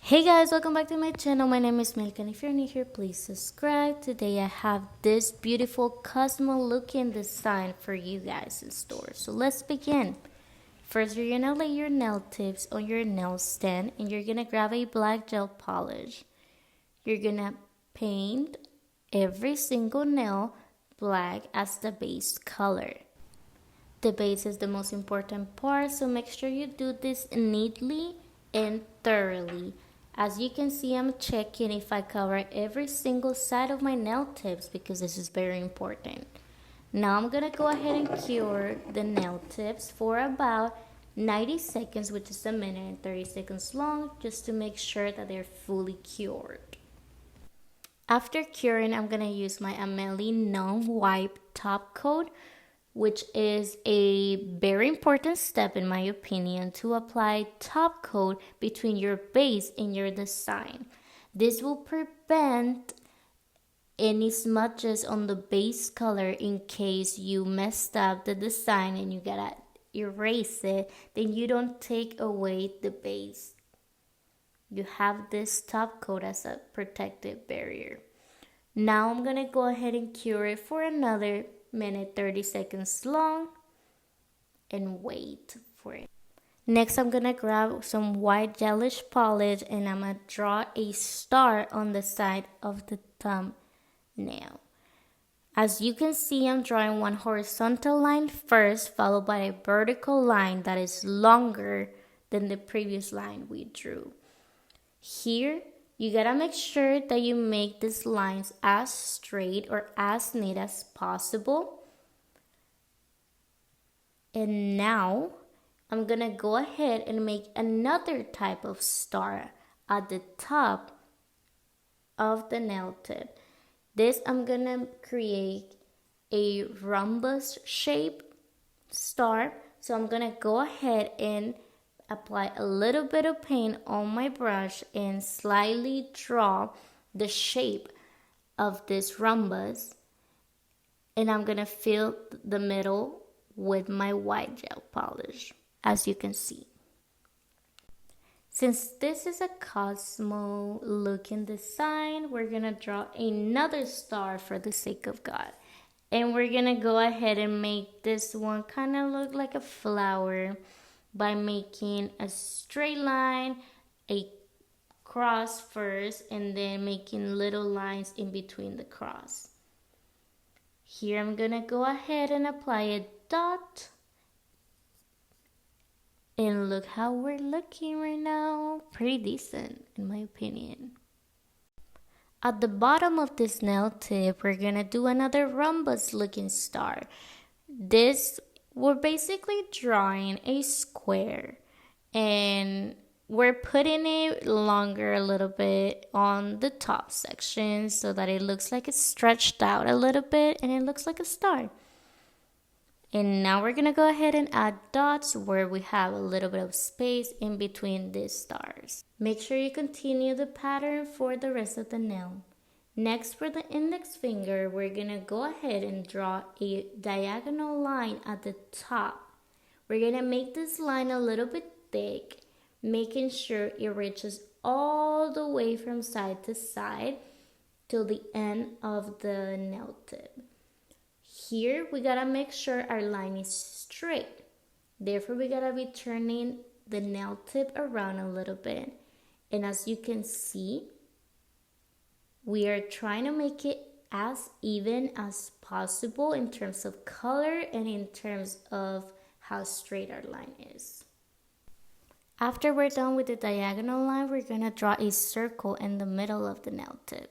Hey guys, welcome back to my channel. My name is Milk, and if you're new here, please subscribe. Today I have this beautiful Cosmo looking design for you guys in store. So let's begin. First, you're gonna lay your nail tips on your nail stand and you're gonna grab a black gel polish. You're gonna paint every single nail black as the base color. The base is the most important part, so make sure you do this neatly and thoroughly. As you can see, I'm checking if I cover every single side of my nail tips because this is very important. Now I'm gonna go ahead and cure the nail tips for about 90 seconds, which is a minute and 30 seconds long, just to make sure that they're fully cured. After curing, I'm gonna use my Amelie non-wipe top coat, which is a very important step in my opinion to apply top coat between your base and your design. This will prevent any smudges on the base color in case you messed up the design and you gotta erase it, then you don't take away the base. You have this top coat as a protective barrier. Now I'm gonna go ahead and cure it for another minute 30 seconds long and wait for it. Next, I'm gonna grab some white gelish polish and I'm gonna draw a star on the side of the thumbnail. As you can see, I'm drawing one horizontal line first, followed by a vertical line that is longer than the previous line we drew. Here, you gotta make sure that you make these lines as straight or as neat as possible. And now, I'm gonna go ahead and make another type of star at the top of the nail tip. This, I'm gonna create a rhombus shape star. So I'm gonna go ahead and apply a little bit of paint on my brush and slightly draw the shape of this rhombus, and I'm gonna fill the middle with my white gel polish, as you can see. Since this is a Cosmo looking design, we're gonna draw another star for the sake of God, and we're gonna go ahead and make this one kind of look like a flower by making a straight line, a cross first, and then making little lines in between the cross. Here I'm gonna go ahead and apply a dot. And look how we're looking right now. Pretty decent in my opinion. At the bottom of this nail tip, we're gonna do another rhombus looking star. This, we're basically drawing a square and we're putting it longer a little bit on the top section so that it looks like it's stretched out a little bit and it looks like a star. And now we're gonna go ahead and add dots where we have a little bit of space in between these stars. Make sure you continue the pattern for the rest of the nail. Next, for the index finger, we're gonna go ahead and draw a diagonal line at the top. We're gonna make this line a little bit thick, making sure it reaches all the way from side to side till the end of the nail tip. Here, we gotta make sure our line is straight. Therefore, we gotta be turning the nail tip around a little bit. And as you can see, we are trying to make it as even as possible in terms of color and in terms of how straight our line is. After we're done with the diagonal line, we're gonna draw a circle in the middle of the nail tip.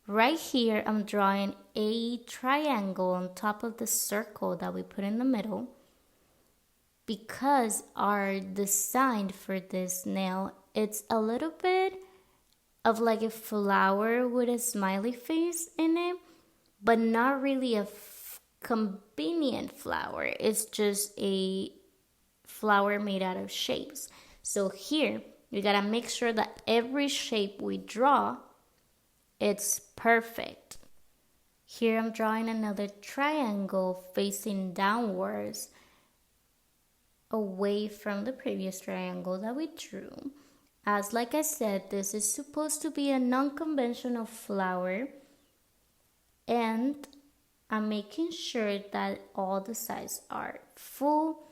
Right here, I'm drawing a triangle on top of the circle that we put in the middle because our design for this nail, it's a little bit of like a flower with a smiley face in it, but not really a convenient flower. It's just a flower made out of shapes. So here, we gotta make sure that every shape we draw, it's perfect. Here I'm drawing another triangle facing downwards away from the previous triangle that we drew. As like I said, this is supposed to be a non-conventional flower, and I'm making sure that all the sides are full.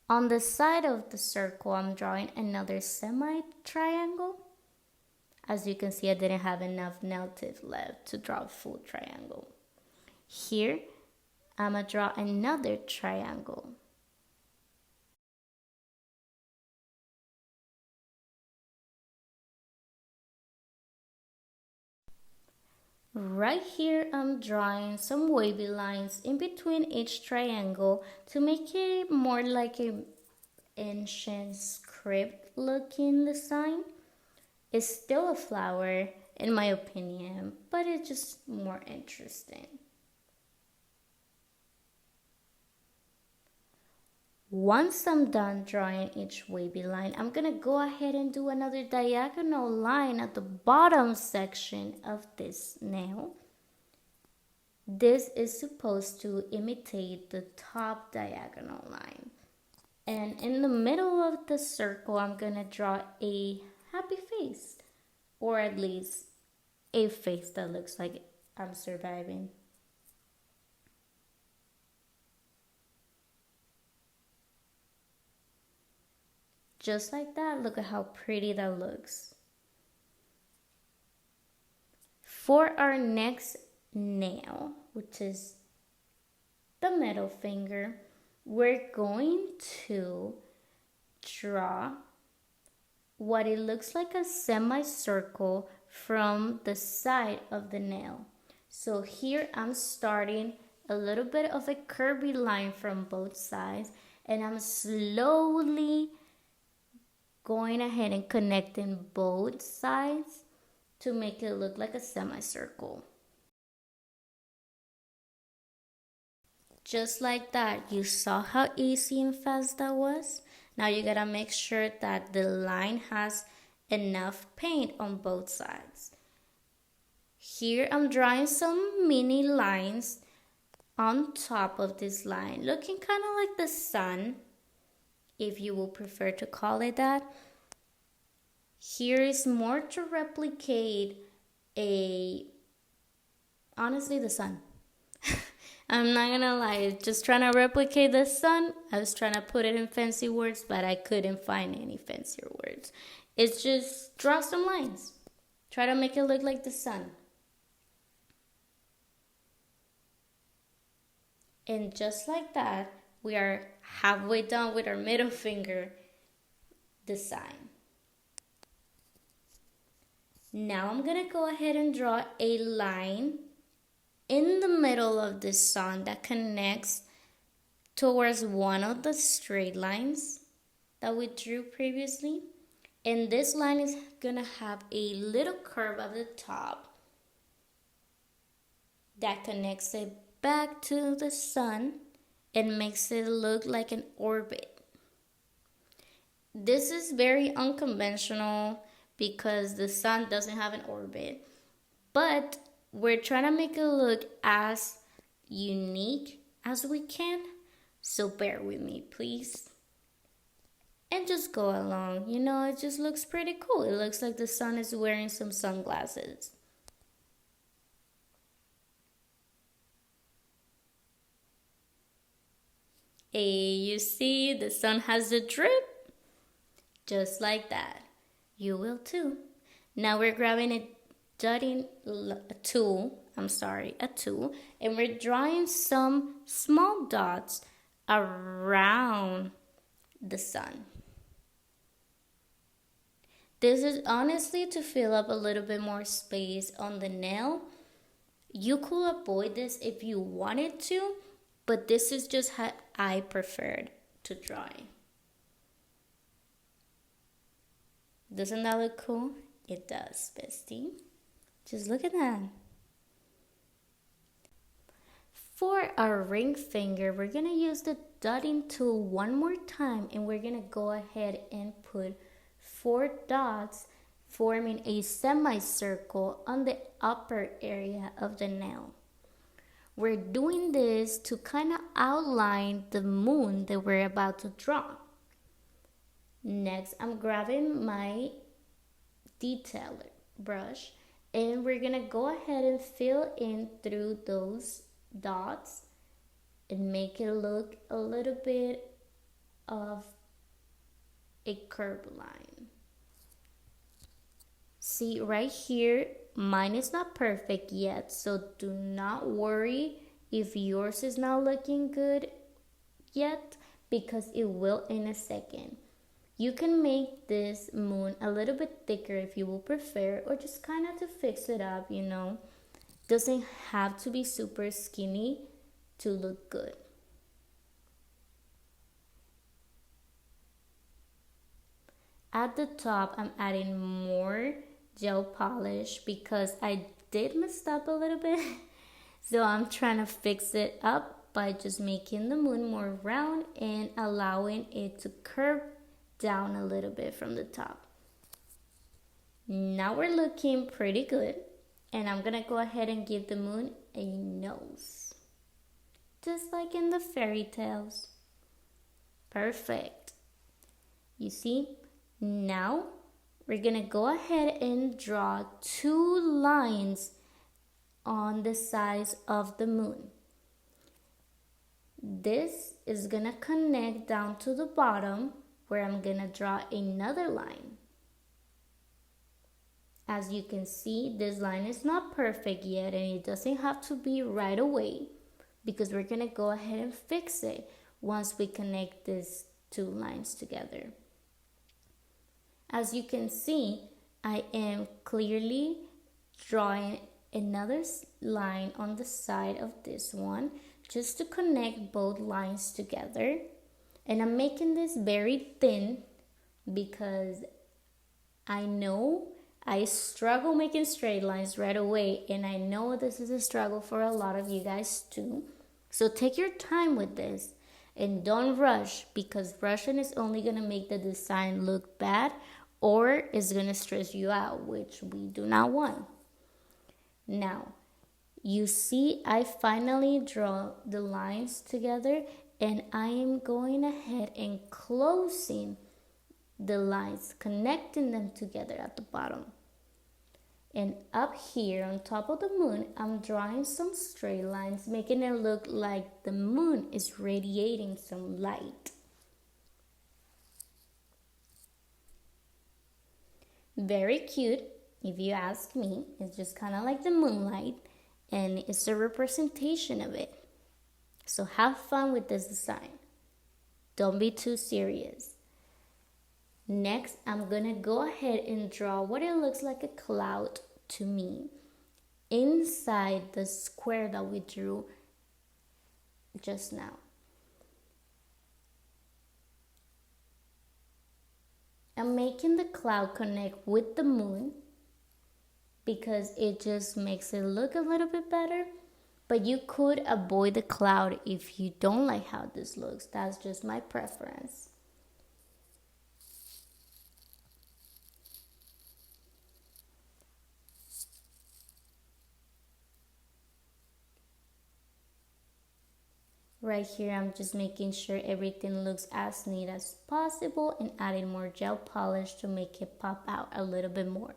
On the side of the circle, I'm drawing another semi-triangle. As you can see, I didn't have enough nail tip left to draw a full triangle. Here, I'm gonna draw another triangle. Right here, I'm drawing some wavy lines in between each triangle to make it more like an ancient script looking design. It's still a flower, in my opinion, but it's just more interesting. Once I'm done drawing each wavy line, I'm gonna go ahead and do another diagonal line at the bottom section of this nail. This is supposed to imitate the top diagonal line. And in the middle of the circle, I'm gonna draw a happy face, or at least a face that looks like I'm surviving. Just like that, look at how pretty that looks. For our next nail, which is the middle finger, we're going to draw what it looks like a semicircle from the side of the nail. So here I'm starting a little bit of a curvy line from both sides, and I'm slowly going ahead and connecting both sides to make it look like a semicircle. Just like that, you saw how easy and fast that was? Now you gotta make sure that the line has enough paint on both sides. Here I'm drawing some mini lines on top of this line, looking kind of like the sun, if you will prefer to call it that. Here is more to replicate honestly, the sun. I'm not gonna lie, just trying to replicate the sun. I was trying to put it in fancy words, but I couldn't find any fancier words. It's just draw some lines. Try to make it look like the sun. And just like that, we are halfway done with our middle finger design. Now I'm gonna go ahead and draw a line in the middle of the sun that connects towards one of the straight lines that we drew previously. And this line is gonna have a little curve at the top that connects it back to the sun and makes it look like an orbit. This is very unconventional because the sun doesn't have an orbit, but we're trying to make it look as unique as we can, so bear with me, please. And just go along, it just looks pretty cool. It looks like the sun is wearing some sunglasses. Hey, you see, the sun has a drip, just like that. You will too. Now we're grabbing a tool, and we're drawing some small dots around the sun. This is honestly to fill up a little bit more space on the nail. You could avoid this if you wanted to, but this is just how I preferred to draw it. Doesn't that look cool? It does, bestie. Just look at that. For our ring finger, we're gonna use the dotting tool one more time, and we're gonna go ahead and put 4 dots forming a semicircle on the upper area of the nail. We're doing this to kind of outline the moon that we're about to draw. Next, I'm grabbing my detailer brush, and we're gonna go ahead and fill in through those dots and make it look a little bit of a curved line. See right here, mine is not perfect yet, so do not worry if yours is not looking good yet, because it will in a second. You can make this moon a little bit thicker if you will prefer, or just kind of to fix it up, you know. Doesn't have to be super skinny to look good. At the top, I'm adding more gel polish because I did mess up a little bit. So I'm trying to fix it up by just making the moon more round and allowing it to curve down a little bit from the top. Now we're looking pretty good, and I'm gonna go ahead and give the moon a nose, just like in the fairy tales. Perfect. You see? Now we're gonna go ahead and draw 2 lines on the sides of the moon. This is gonna connect down to the bottom, where I'm gonna draw another line. As you can see, this line is not perfect yet, and it doesn't have to be right away, because we're gonna go ahead and fix it once we connect these 2 lines together. As you can see, I am clearly drawing another line on the side of this one, just to connect both lines together. And I'm making this very thin because I know I struggle making straight lines right away, and I know this is a struggle for a lot of you guys too. So take your time with this and don't rush, because rushing is only gonna make the design look bad, or it's gonna stress you out, which we do not want. Now, you see I finally draw the lines together, and I am going ahead and closing the lines, connecting them together at the bottom. And up here on top of the moon, I'm drawing some straight lines, making it look like the moon is radiating some light. Very cute, if you ask me. It's just kind of like the moonlight, and it's a representation of it. So have fun with this design. Don't be too serious. Next, I'm gonna go ahead and draw what it looks like a cloud to me inside the square that we drew just now. I'm making the cloud connect with the moon because it just makes it look a little bit better. But you could avoid the cloud if you don't like how this looks. That's just my preference. Right here, I'm just making sure everything looks as neat as possible and adding more gel polish to make it pop out a little bit more.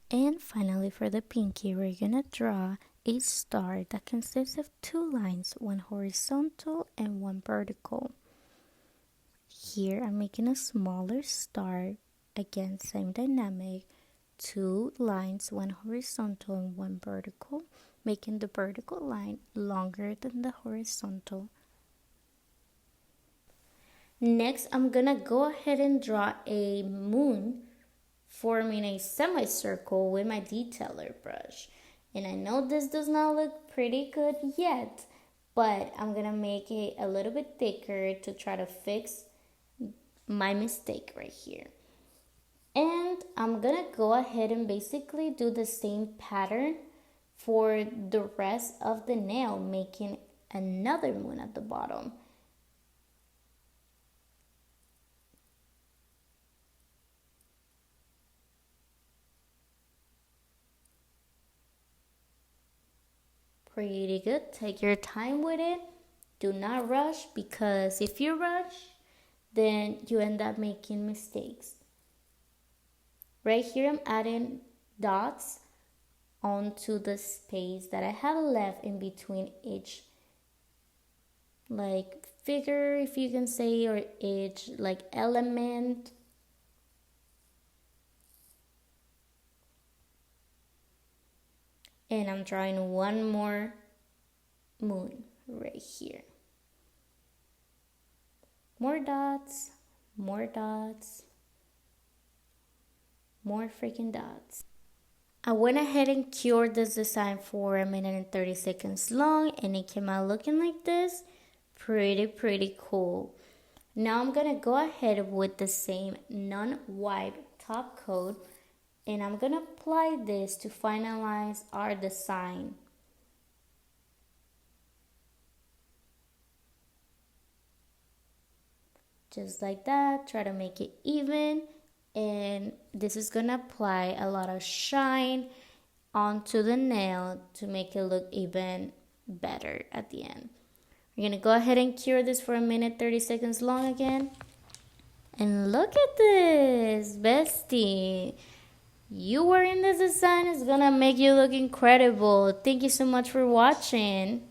And finally, for the pinky, we're gonna draw a star that consists of 2 lines, one horizontal and one vertical. Here, I'm making a smaller star, again, same dynamic, 2 lines, one horizontal and one vertical, making the vertical line longer than the horizontal. Next, I'm gonna go ahead and draw a moon forming a semicircle with my detailer brush. And I know this does not look pretty good yet, but I'm gonna make it a little bit thicker to try to fix my mistake right here. And I'm gonna go ahead and basically do the same pattern for the rest of the nail, making another moon at the bottom. Pretty good. Take your time with it. Do not rush, because if you rush, then you end up making mistakes. Right here I'm adding dots onto the space that I have left in between each like figure, if you can say, or each like element. And I'm drawing one more moon right here. More dots, more dots, more freaking dots. I went ahead and cured this design for 1 minute and 30 seconds long, and it came out looking like this. Pretty cool. Now I'm gonna go ahead with the same non-white top coat, and I'm gonna apply this to finalize our design. Just like that, try to make it even, and this is gonna apply a lot of shine onto the nail to make it look even better at the end. We're gonna go ahead and cure this for 1 minute 30 seconds long again. And look at this, bestie. You wearing this design is gonna make you look incredible. Thank you so much for watching.